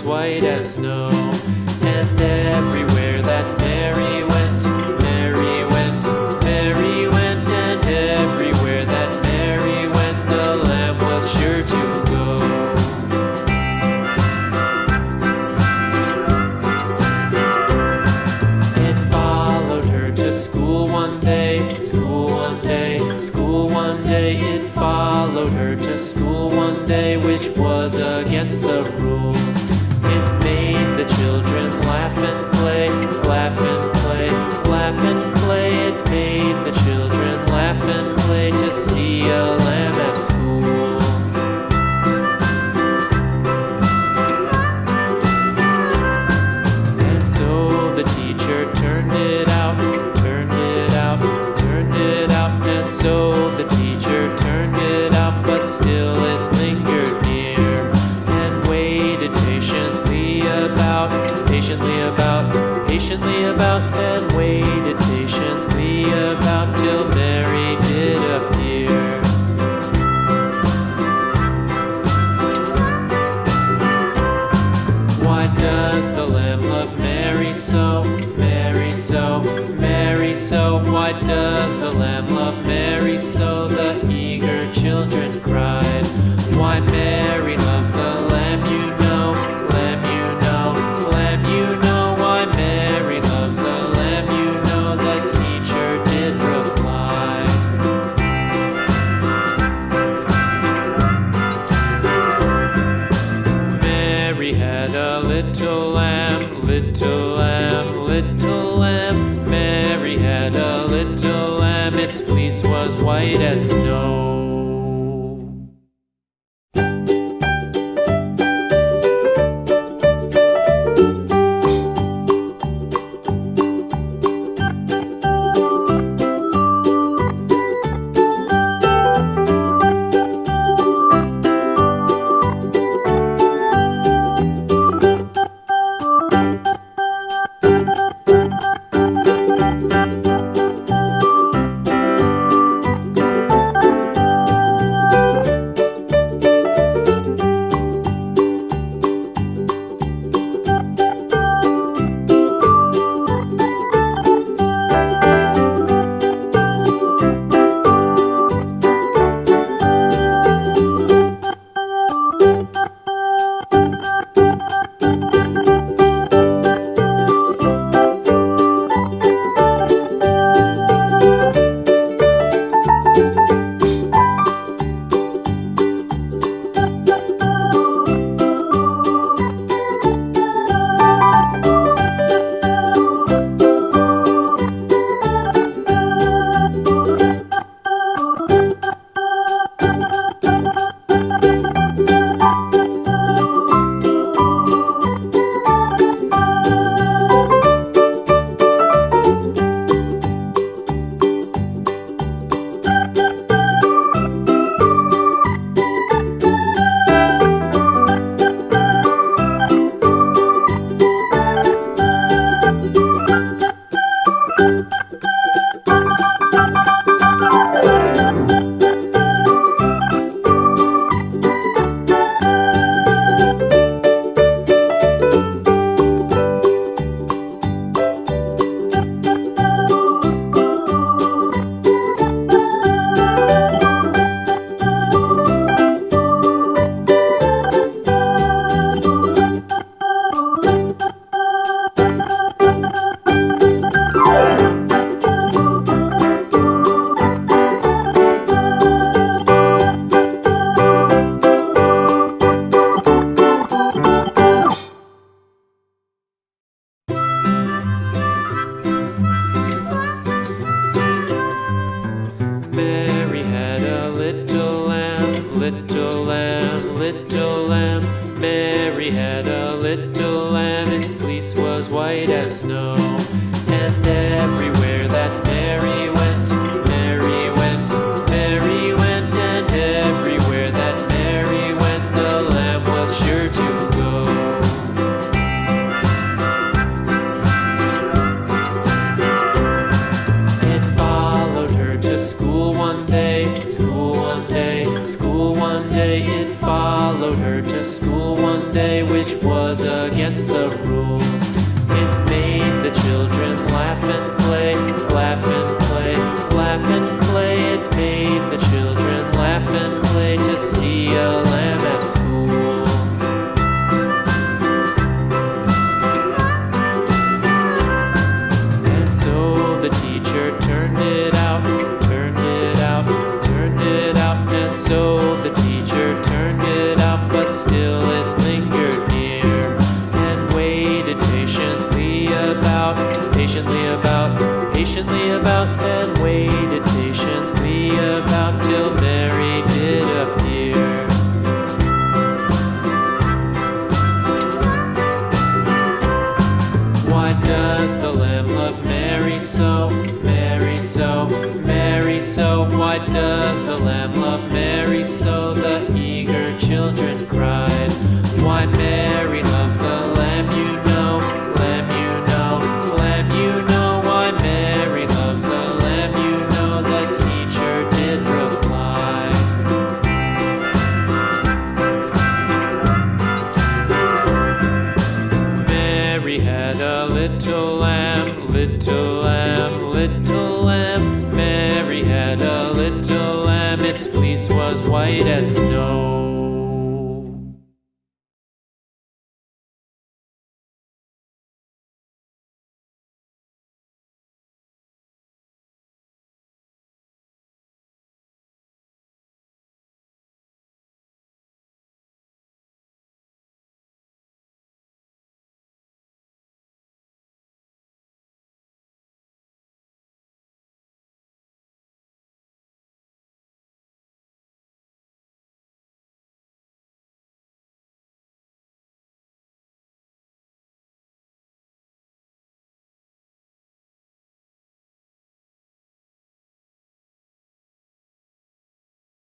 white as snow. And everywhere that Mary went, Mary went, Mary went, and everywhere that Mary went, the lamb was sure to go. It followed her to school one day, school one day, school one day. It followed her to school one day, which was against the rules. It made the children laugh and play, laugh and play, laugh and play. It made the children laugh and play to see a lamb at school. And so the teacher turned it out, turned it out, turned it out. And so the teacher turned it out, but still it lingered near and waited patiently about, patiently about, patiently about, and waited patiently about till Mary did appear. Why does the lamb love Mary so, Mary so, Mary so? Why does the lamb love Mary so? The eager children cried. Why Mary loves the lamb, you know, lamb, you know, lamb, you know. Why Mary loves the lamb, you know, the teacher did reply. Mary had a little lamb, little lamb, little lamb. Mary had a little lamb, its fleece was white as snow. little lamb. Mary had a little lamb, its fleece was white as snow. And everywhere that Mary went, Mary went, Mary went, and everywhere that Mary went, the lamb was sure to go. It followed her to school one day, school one day, school one day. It followed her to school one day with which was against the rules. It made the children laugh and play, laugh and play, laugh and play. It made the children laugh and play to see a lamb at school. And so the teacher turned it out, turned it out, turned it out. And so the teacher turned it out, but still it lingered near and waited patiently about, patiently about, patiently about, and waited patiently about till Mary did appear. Why does the lamb love Mary so, Mary so, Mary so? Why does the lamb love Mary so? The eager children cried. Why Mary loves the lamb, you know, lamb, you know, lamb, you know. Why Mary loves the lamb, you know, the teacher did reply. Mary had a little lamb, little lamb.